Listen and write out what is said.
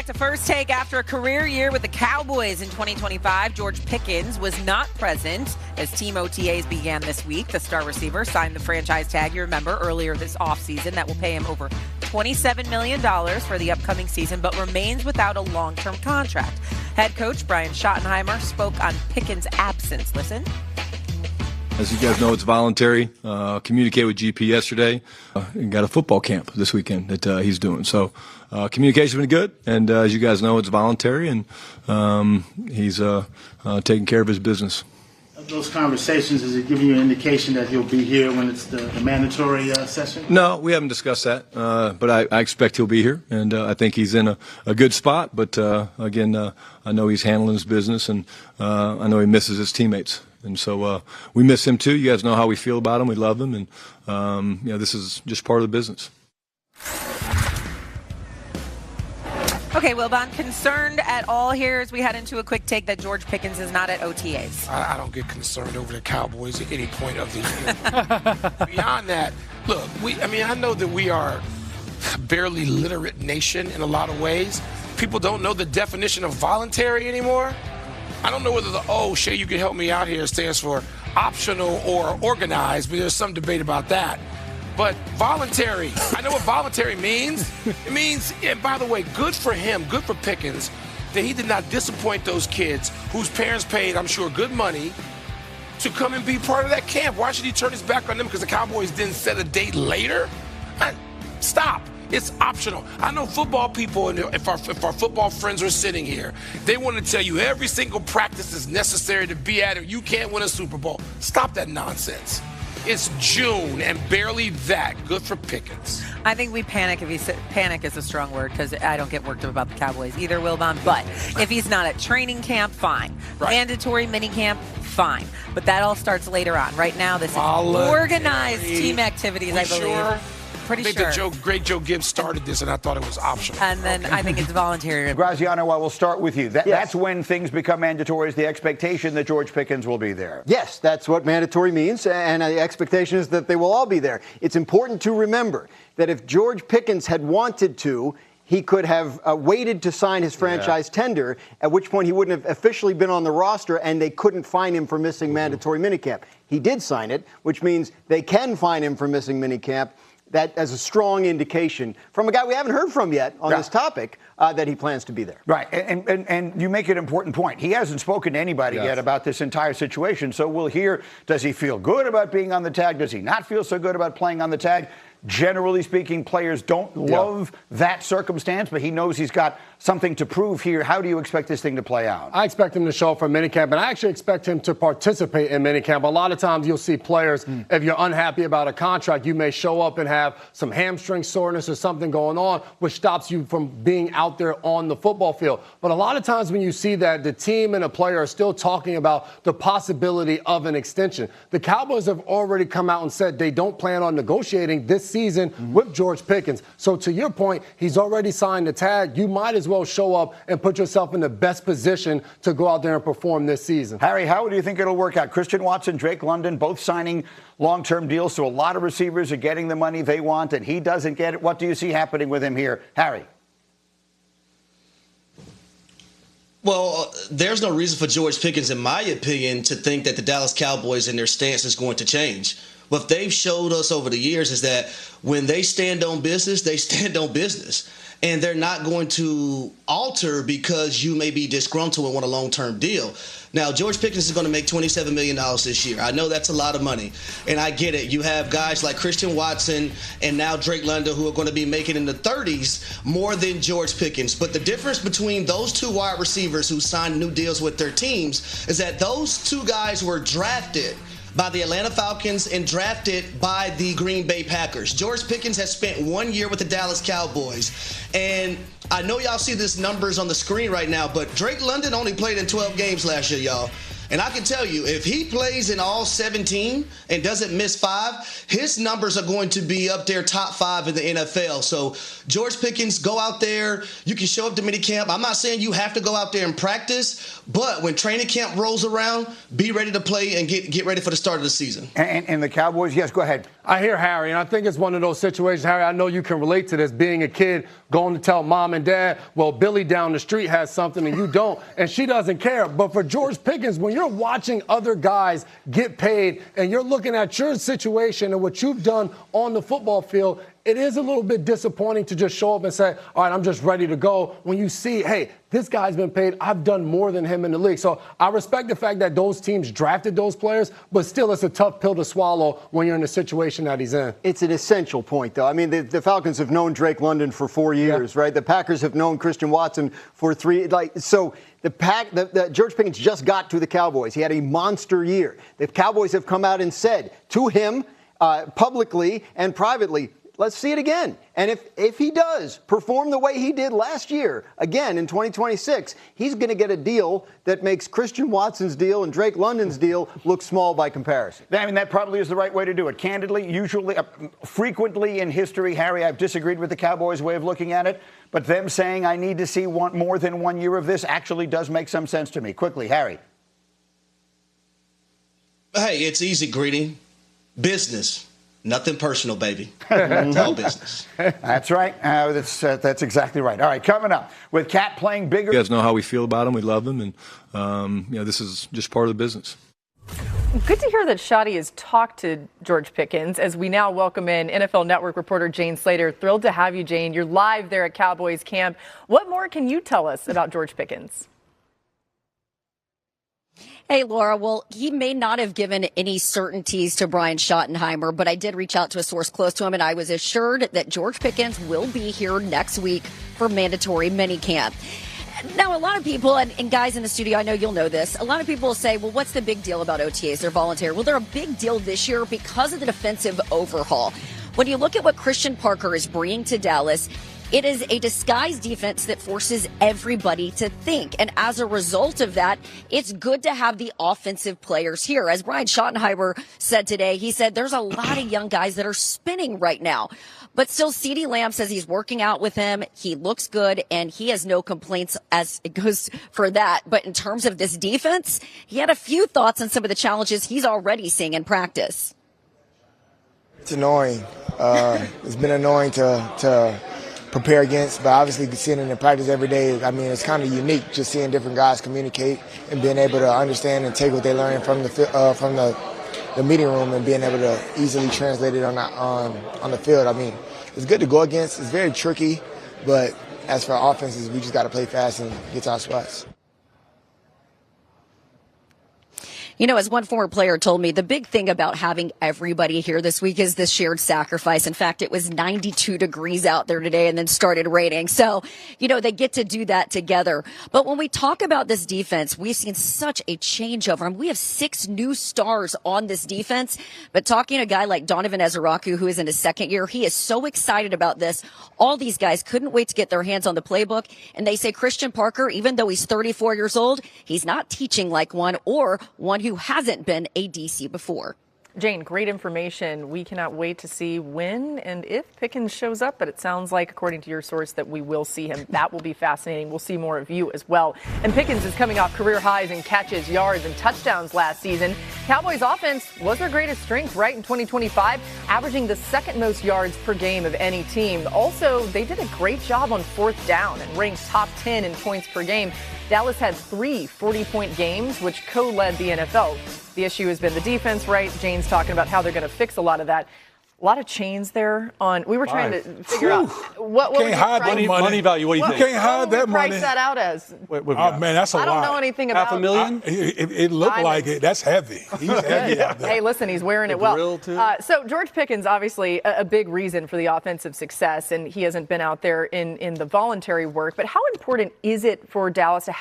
Back to First Take. After a career year with the Cowboys in 2025, George Pickens was not present as team OTAs began this week. The star receiver signed the franchise tag, you remember, earlier this offseason that will pay him over $27 million for the upcoming season, but remains without a long-term contract. Head coach Brian Schottenheimer spoke on Pickens' absence. Listen. As you guys know, it's voluntary. Communicated with GP yesterday. And got a football camp this weekend that he's doing. So communication's been good. And as you guys know, it's voluntary, and he's taking care of his business. Of those conversations, is it giving you an indication that he'll be here when it's the mandatory session? No, we haven't discussed that. But I expect he'll be here, and I think he's in a good spot. But again, I know he's handling his business, and I know he misses his teammates. And so we miss him too. You guys know how we feel about him. We love him, and this is just part of the business. Okay, Wilbon, concerned at all here as we head into a quick take that George Pickens is not at OTAs? I don't get concerned over the Cowboys at any point of the year. Beyond that, look, I know that we are a barely literate nation in a lot of ways. People don't know the definition of voluntary anymore. I don't know whether Shay, you can help me out here, stands for optional or organized, but there's some debate about that. But voluntary, I know what voluntary means. It means, and by the way, good for him, good for Pickens, that he did not disappoint those kids whose parents paid, I'm sure, good money to come and be part of that camp. Why should he turn his back on them because the Cowboys didn't set a date later? Stop. It's optional. I know football people, and if our football friends are sitting here, they want to tell you every single practice is necessary to be at it. You can't win a Super Bowl. Stop that nonsense. It's June, and barely that. Good for Pickens. I think we panic if he said panic is a strong word because I don't get worked up about the Cowboys either, Wilbon. But if he's not at training camp, fine. Right. Mandatory minicamp, fine. But that all starts later on. Right now, this is organized team activities, I believe. Sure? Pretty sure. I think the great Joe Gibbs started this, and I thought it was optional. And then I think it's voluntary. Graziano, I will start with you. That's when things become mandatory, is the expectation that George Pickens will be there. Yes, that's what mandatory means, and the expectation is that they will all be there. It's important to remember that if George Pickens had wanted to, he could have waited to sign his franchise tender, at which point he wouldn't have officially been on the roster and they couldn't fine him for missing mandatory minicamp. He did sign it, which means they can fine him for missing minicamp. That as a strong indication from a guy we haven't heard from yet on this topic that he plans to be there. Right, and you make an important point. He hasn't spoken to anybody yet about this entire situation, so we'll hear, does he feel good about being on the tag? Does he not feel so good about playing on the tag? Generally speaking, players don't love that circumstance, but he knows he's got something to prove here. How do you expect this thing to play out? I expect him to show up for minicamp, and I actually expect him to participate in minicamp. A lot of times you'll see players, if you're unhappy about a contract, you may show up and have some hamstring soreness or something going on, which stops you from being out there on the football field. But a lot of times when you see that, the team and a player are still talking about the possibility of an extension. The Cowboys have already come out and said they don't plan on negotiating this season with George Pickens. So to your point, he's already signed the tag. You might as well show up and put yourself in the best position to go out there and perform this season. Harry, how do you think it'll work out? Christian Watson, Drake London, both signing long-term deals, so a lot of receivers are getting the money they want, and he doesn't get it. What do you see happening with him here? Harry? Well, there's no reason for George Pickens, in my opinion, to think that the Dallas Cowboys and their stance is going to change. What they've showed us over the years is that when they stand on business, they stand on business. And they're not going to alter because you may be disgruntled and want a long-term deal. Now, George Pickens is going to make $27 million this year. I know that's a lot of money, and I get it. You have guys like Christian Watson and now Drake London who are going to be making in the 30s more than George Pickens. But the difference between those two wide receivers who signed new deals with their teams is that those two guys were drafted by the Atlanta Falcons and drafted by the Green Bay Packers. George Pickens has spent 1 year with the Dallas Cowboys. And I know y'all see these numbers on the screen right now, but Drake London only played in 12 games last year, y'all. And I can tell you, if he plays in all 17 and doesn't miss 5, his numbers are going to be up there top 5 in the NFL. So George Pickens, go out there. You can show up to minicamp. I'm not saying you have to go out there and practice, but when training camp rolls around, be ready to play and get ready for the start of the season. And the Cowboys, yes, go ahead. I hear Harry, and I think it's one of those situations, Harry, I know you can relate to this, being a kid, going to tell mom and dad, well, Billy down the street has something and you don't, and she doesn't care. But for George Pickens, when you're watching other guys get paid and you're looking at your situation and what you've done on the football field, it is a little bit disappointing to just show up and say, all right, I'm just ready to go, when you see, hey, this guy's been paid, I've done more than him in the league. So I respect the fact that those teams drafted those players, but still it's a tough pill to swallow when you're in the situation that he's in. It's an essential point, though. I mean, the Falcons have known Drake London for 4 years, right? The Packers have known Christian Watson for 3. So the George Pickens just got to the Cowboys. He had a monster year. The Cowboys have come out and said to him publicly and privately, let's see it again. And if he does perform the way he did last year, again in 2026, he's going to get a deal that makes Christian Watson's deal and Drake London's deal look small by comparison. I mean, that probably is the right way to do it. Candidly, usually, frequently in history, Harry, I've disagreed with the Cowboys' way of looking at it. But them saying I need to see more than 1 year of this actually does make some sense to me. Quickly, Harry. Hey, it's easy greeting. Business. Nothing personal, baby. It's all business. That's right. That's exactly right. All right, coming up with Cat playing bigger. You guys know how we feel about him. We love him, and this is just part of the business. Good to hear that Shadi has talked to George Pickens as we now welcome in NFL Network reporter Jane Slater. Thrilled to have you, Jane. You're live there at Cowboys camp. What more can you tell us about George Pickens? Hey, Laura. Well, he may not have given any certainties to Brian Schottenheimer, but I did reach out to a source close to him, and I was assured that George Pickens will be here next week for mandatory minicamp. Now, a lot of people, and guys in the studio, I know you'll know this, a lot of people will say, well, what's the big deal about OTAs? They're voluntary. Well, they're a big deal this year because of the defensive overhaul. When you look at what Christian Parker is bringing to Dallas, it is a disguised defense that forces everybody to think. And as a result of that, it's good to have the offensive players here. As Brian Schottenheimer said today, he said there's a lot of young guys that are spinning right now. But still, CeeDee Lamb says he's working out with him. He looks good, and he has no complaints as it goes for that. But in terms of this defense, he had a few thoughts on some of the challenges he's already seeing in practice. It's annoying. It's been annoying to prepare against, but obviously seeing it in practice every day, I mean, it's kind of unique just seeing different guys communicate and being able to understand and take what they're learning from the meeting room and being able to easily translate it on the field. I mean, it's good to go against. It's very tricky, but as for offenses, we just got to play fast and get to our spots. You know, as one former player told me, the big thing about having everybody here this week is this shared sacrifice. In fact, it was 92 degrees out there today and then started raining. So, you know, they get to do that together. But when we talk about this defense, we've seen such a changeover. I mean, we have 6 new stars on this defense. But talking to a guy like Donovan Ezeraku, who is in his second year, he is so excited about this. All these guys couldn't wait to get their hands on the playbook. And they say Christian Parker, even though he's 34 years old, he's not teaching like one or one who hasn't been a DC before. Jane, great information. We cannot wait to see when and if Pickens shows up, but it sounds like, according to your source, that we will see him. That will be fascinating. We'll see more of you as well. And Pickens is coming off career highs in catches, yards, and touchdowns last season. Cowboys offense was their greatest strength, right, in 2025, averaging the second most yards per game of any team. Also, they did a great job on fourth down and ranked top 10 in points per game. Dallas had 3 40-point games, which co-led the NFL. The issue has been the defense, right? Jane's talking about how they're going to fix a lot of that. A lot of chains there on. We were trying to figure out what can't hide that money value. What do you think? Can't hide that money. Price that out as. Oh man, that's a lot. I don't know anything about. $500,000. It looked like it. That's heavy. He's heavy out there. Hey, listen, he's wearing it well. So George Pickens, obviously a big reason for the offensive success, and he hasn't been out there in the voluntary work. But how important is it for Dallas to have